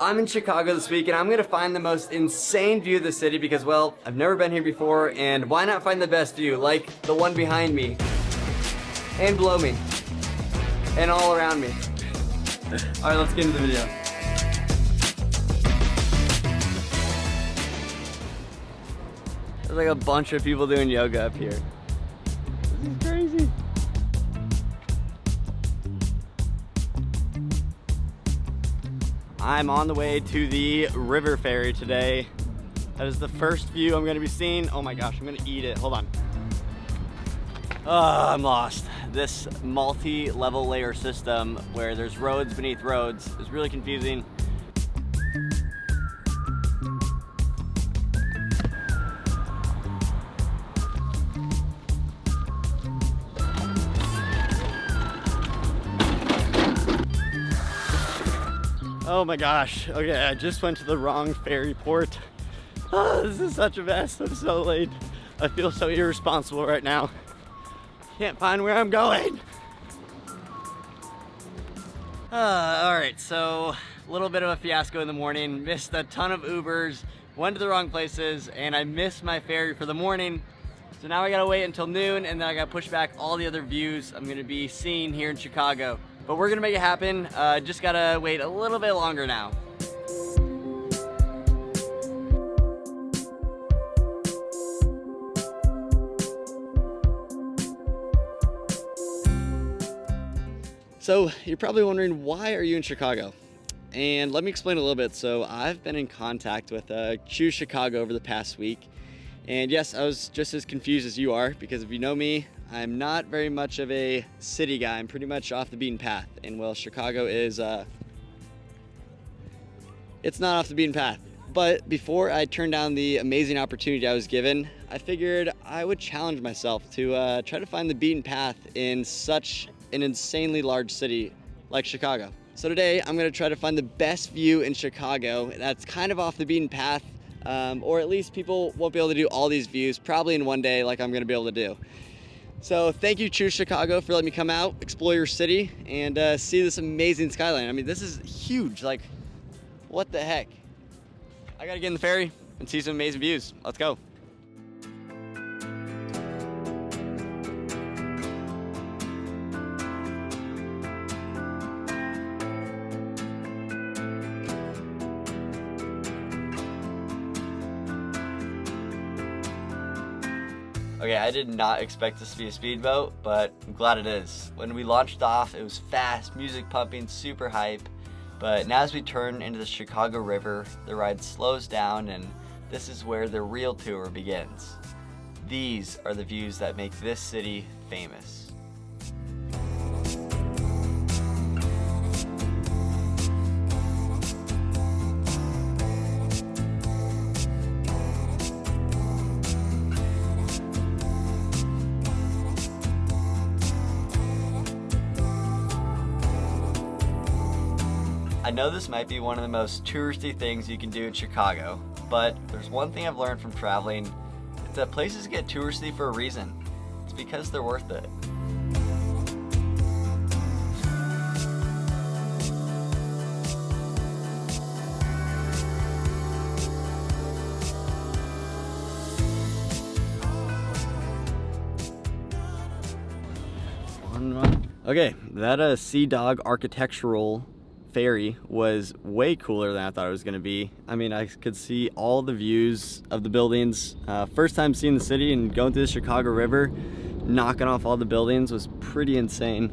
I'm in Chicago this week and I'm gonna find the most insane view of the city because, well, I've never been here before, and why not find the best view, like the one behind me, and below me, and all around me. All right, let's get into the video. There's like a bunch of people doing yoga up here. This is crazy. I'm on the way to the river ferry today. That is the first view I'm gonna be seeing. Oh my gosh, I'm gonna eat it. Hold on. I'm lost. This multi-level layer system where there's roads beneath roads is really confusing. Oh my gosh, okay, I just went to the wrong ferry port. Oh, this is such a mess, I'm so late. I feel so irresponsible right now. Can't find where I'm going. All right, so a little bit of a fiasco in the morning. Missed a ton of Ubers, went to the wrong places, and I missed my ferry for the morning. So now I gotta wait until noon, and then I gotta push back all the other views I'm gonna be seeing here in Chicago. But we're gonna make it happen. Just gotta wait a little bit longer now. So you're probably wondering, why are you in Chicago? And let me explain a little bit. So I've been in contact with Choose Chicago over the past week. And yes, I was just as confused as you are, because if you know me, I'm not very much of a city guy. I'm pretty much off the beaten path. And well, Chicago is, it's not off the beaten path. But before I turned down the amazing opportunity I was given, I figured I would challenge myself to try to find the beaten path in such an insanely large city like Chicago. So today I'm gonna try to find the best view in Chicago that's kind of off the beaten path, or at least people won't be able to do all these views probably in one day like I'm gonna be able to do. So thank you, Choose Chicago, for letting me come out, explore your city, and see this amazing skyline. I mean, this is huge. Like, what the heck? I gotta get in the ferry and see some amazing views. Let's go. Okay, I did not expect this to be a speedboat, but I'm glad it is. When we launched off, it was fast, music pumping, super hype. But now as we turn into the Chicago River, the ride slows down, and this is where the real tour begins. These are the views that make this city famous. I know this might be one of the most touristy things you can do in Chicago, but there's one thing I've learned from traveling. It's that places get touristy for a reason. It's because they're worth it. Okay, that Sea Dog architectural ferry was way cooler than I thought it was gonna be. I mean, I could see all the views of the buildings. First time seeing the city and going through the Chicago River, knocking off all the buildings was pretty insane.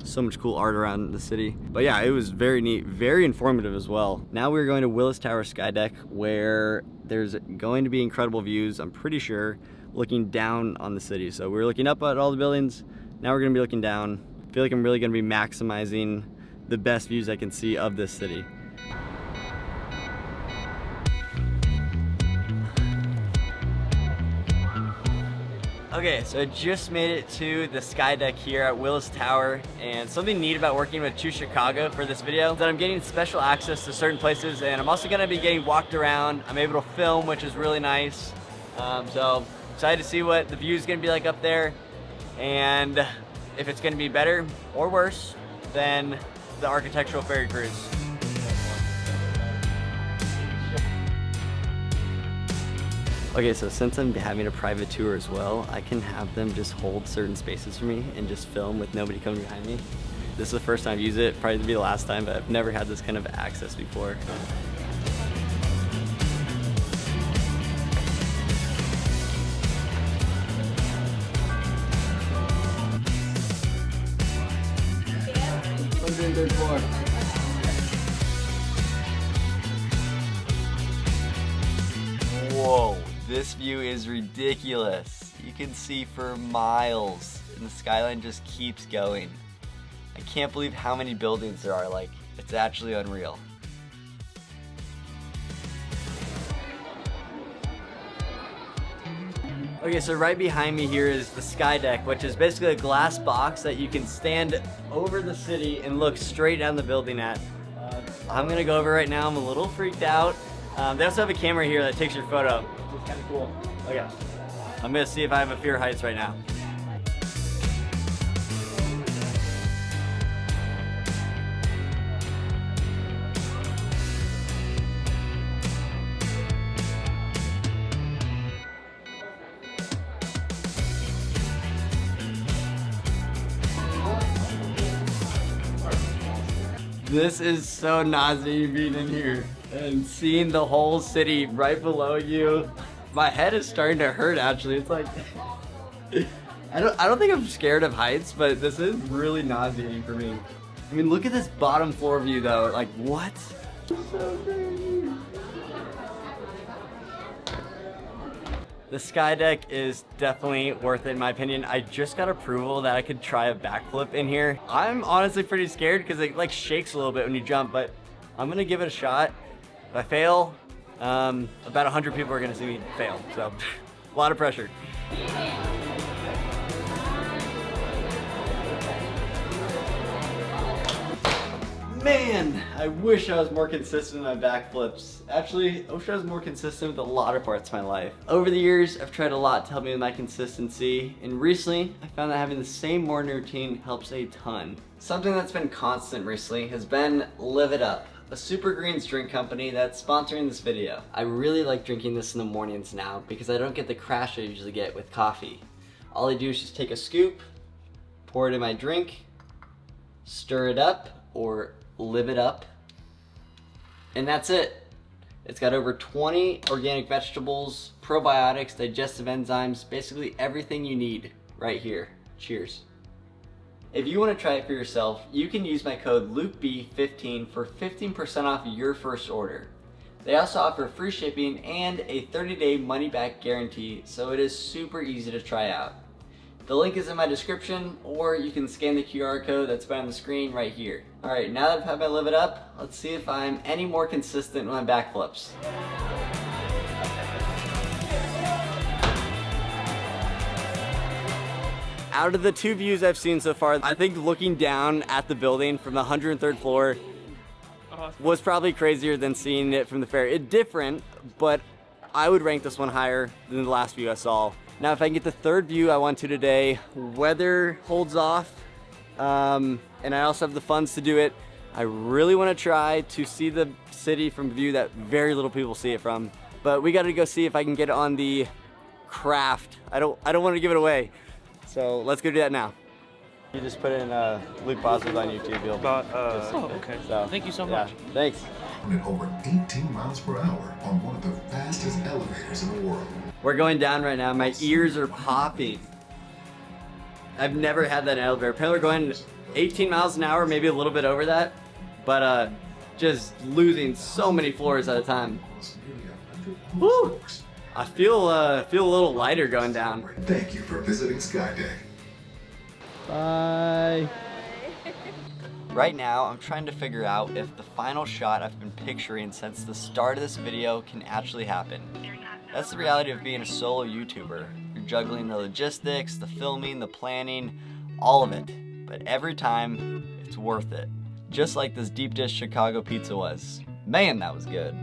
So much cool art around the city. But yeah, it was very neat, very informative as well. Now we're going to Willis Tower Skydeck, where there's going to be incredible views, I'm pretty sure, looking down on the city. So we're looking up at all the buildings, now we're gonna be looking down. I feel like I'm really gonna be maximizing the best views I can see of this city. Okay, so I just made it to the sky deck here at Willis Tower, and something neat about working with Choose Chicago for this video is that I'm getting special access to certain places, and I'm also gonna be getting walked around. I'm able to film, which is really nice. So excited to see what the view is gonna be like up there, and if it's gonna be better or worse than the architectural ferry cruise. Okay, so since I'm having a private tour as well, I can have them just hold certain spaces for me and just film with nobody coming behind me. This is the first time I've used it, probably be the last time, but I've never had this kind of access before. Third floor. Whoa, this view is ridiculous. You can see for miles and the skyline just keeps going. I can't believe how many buildings there are, like, it's actually unreal. Okay, so right behind me here is the sky deck, which is basically a glass box that you can stand over the city and look straight down the building at. I'm gonna go over right now. I'm a little freaked out. They also have a camera here that takes your photo, which is kind of cool. Okay, I'm gonna see if I have a fear of heights right now. This is so nauseating being in here and seeing the whole city right below you. My head is starting to hurt actually. It's like, I don't think I'm scared of heights, but this is really nauseating for me. I mean, look at this bottom floor view though. Like, what? It's so crazy. The sky deck is definitely worth it in my opinion. I just got approval that I could try a backflip in here. I'm honestly pretty scared because it like shakes a little bit when you jump, but I'm gonna give it a shot. If I fail, about 100 people are gonna see me fail, so a lot of pressure. Man, I wish I was more consistent in my backflips. Actually, I wish I was more consistent with a lot of parts of my life. Over the years, I've tried a lot to help me with my consistency, and recently, I found that having the same morning routine helps a ton. Something that's been constant recently has been Live It Up, a super greens drink company that's sponsoring this video. I really like drinking this in the mornings now because I don't get the crash I usually get with coffee. All I do is just take a scoop, pour it in my drink, stir it up, or live it up, and that's it. It's got over 20 organic vegetables, probiotics, digestive enzymes, basically everything you need right here. Cheers. If you want to try it for yourself, you can use my code LukeB15 for 15% off your first order. They also offer free shipping and a 30-day money-back guarantee, so it is super easy to try out. The link is in my description, or you can scan the QR code that's on the screen right here. All right, now that I've had my Live It Up, let's see if I'm any more consistent with my backflips. Out of the two views I've seen so far, I think looking down at the building from the 103rd floor was probably crazier than seeing it from the ferry. It's different, but I would rank this one higher than the last view I saw. Now, if I can get the third view I want to today, weather holds off, and I also have the funds to do it. I really want to try to see the city from a view that very little people see it from. But we got to go see if I can get it on the craft. I don't want to give it away. So let's go do that now. You just put in Luke Bosworth on YouTube. Okay. So, thank you so much. Yeah, thanks. At over 18 miles per hour on one of the fastest elevators in the world. We're going down right now. My ears are popping. I've never had that in an elevator. Apparently we're going 18 miles an hour, maybe a little bit over that, but just losing so many floors at a time. Woo! I feel a little lighter going down. Thank you for visiting Skydeck. Bye. Right now, I'm trying to figure out if the final shot I've been picturing since the start of this video can actually happen. That's the reality of being a solo YouTuber. You're juggling the logistics, the filming, the planning, all of it. But every time, it's worth it. Just like this deep dish Chicago pizza was. Man, that was good.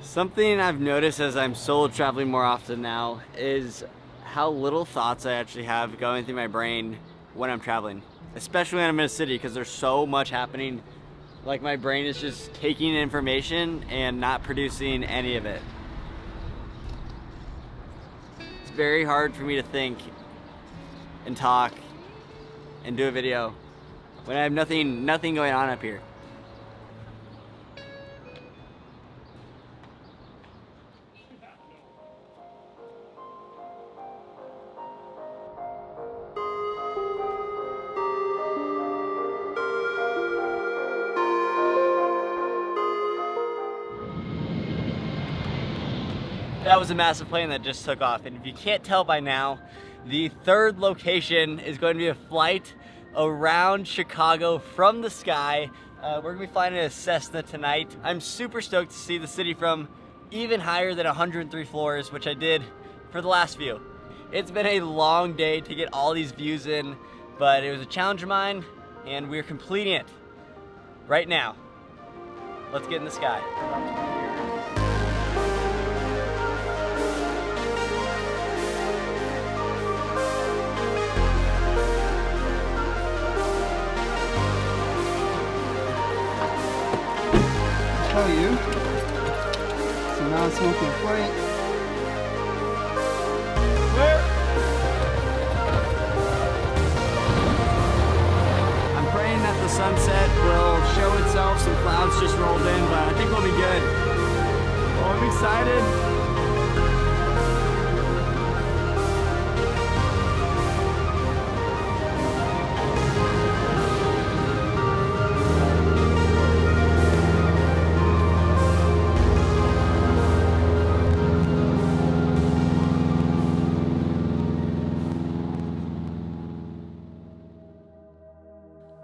Something I've noticed as I'm solo traveling more often now is how little thoughts I actually have going through my brain when I'm traveling. especially when I'm in a city, because there's so much happening. Like, my brain is just taking information and not producing any of it. It's very hard for me to think and talk and do a video when I have nothing going on up here. That was a massive plane that just took off, and if you can't tell by now, the third location is going to be a flight around Chicago from the sky. We're going to be flying in a Cessna tonight. I'm super stoked to see the city from even higher than 103 floors, which I did for the last view. It's been a long day to get all these views in, but it was a challenge of mine, and we're completing it right now. Let's get in the sky. Tell you, it's a non-smoking flight. I'm praying that the sunset will show itself. Some clouds just rolled in, but I think we'll be good. Oh, I'm excited.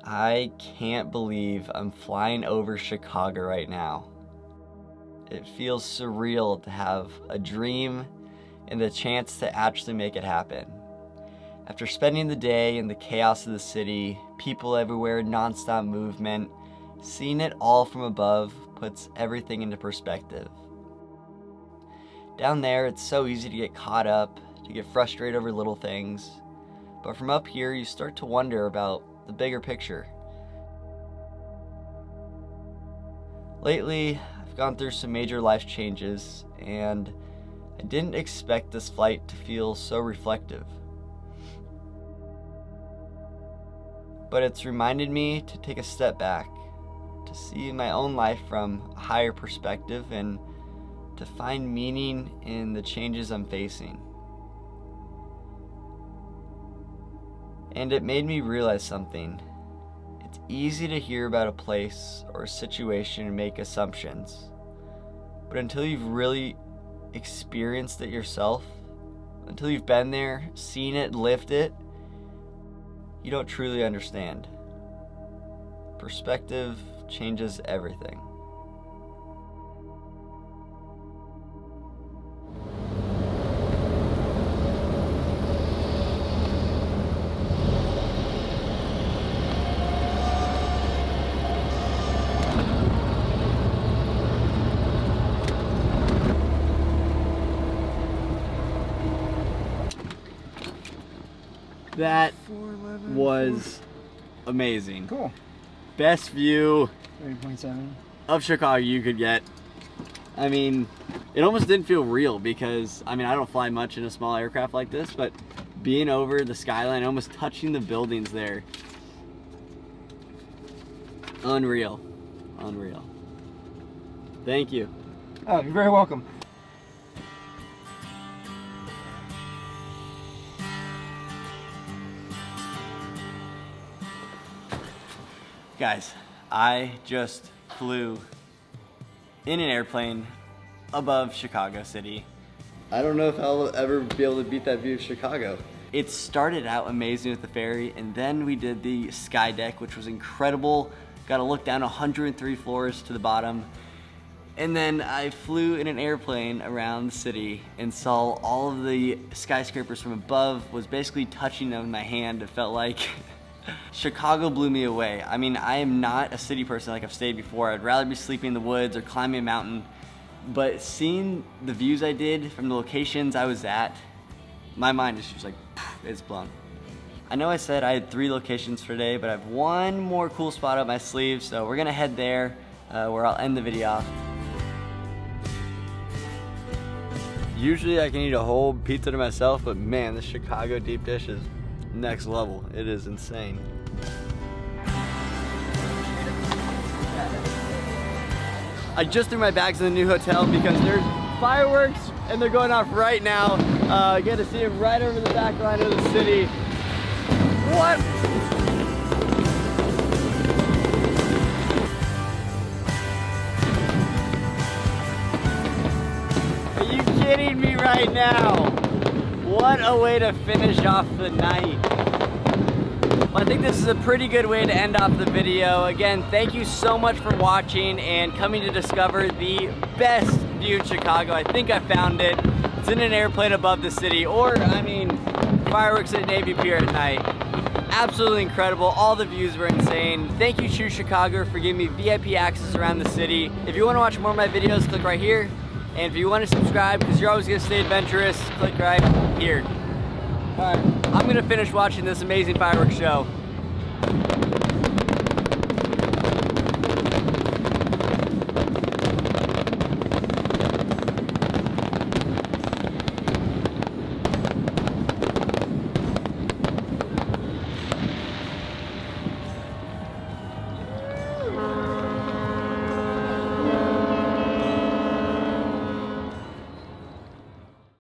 I can't believe I'm flying over Chicago right now. It feels surreal to have a dream and the chance to actually make it happen. After spending the day in the chaos of the city, people everywhere, nonstop movement, seeing it all from above puts everything into perspective. Down there, it's so easy to get caught up, to get frustrated over little things. But from up here, you start to wonder about the bigger picture. Lately, I've gone through some major life changes, and I didn't expect this flight to feel so reflective. But it's reminded me to take a step back, to see my own life from a higher perspective, and to find meaning in the changes I'm facing. And it made me realize something. It's easy to hear about a place or a situation and make assumptions. But until you've really experienced it yourself, until you've been there, seen it, lived it, you don't truly understand. Perspective changes everything. That was amazing. Cool. Best view 30.7. of Chicago you could get. I mean, it almost didn't feel real because, I mean, I don't fly much in a small aircraft like this, but being over the skyline, almost touching the buildings there. Unreal. Unreal. Thank you. Oh, you're very welcome. Guys, I just flew in an airplane above Chicago City. I don't know if I'll ever be able to beat that view of Chicago. It started out amazing with the ferry, and then we did the sky deck, which was incredible. Got to look down 103 floors to the bottom. And then I flew in an airplane around the city and saw all of the skyscrapers from above, was basically touching them with my hand. It felt like Chicago blew me away. I mean, I am not a city person like I've stayed before. I'd rather be sleeping in the woods or climbing a mountain. But seeing the views I did from the locations I was at, my mind is just like, it's blown. I know I said I had 3 locations for today, but I have one more cool spot up my sleeve, so we're gonna head there where I'll end the video off. Usually I can eat a whole pizza to myself, but man, this Chicago deep dish is next level. It is insane. I just threw my bags in the new hotel because there's fireworks and they're going off right now. Get to see them right over the back line of the city. What? Are you kidding me right now? What a way to finish off the night. Well, I think this is a pretty good way to end off the video. Again, thank you so much for watching and coming to discover the best view in Chicago. I think I found it. It's in an airplane above the city, or I mean, fireworks at Navy Pier at night. Absolutely incredible. All the views were insane. Thank you, Choose Chicago, for giving me VIP access around the city. If you want to watch more of my videos, click right here. And if you want to subscribe, because you're always going to stay adventurous, click right here. All right, I'm going to finish watching this amazing fireworks show.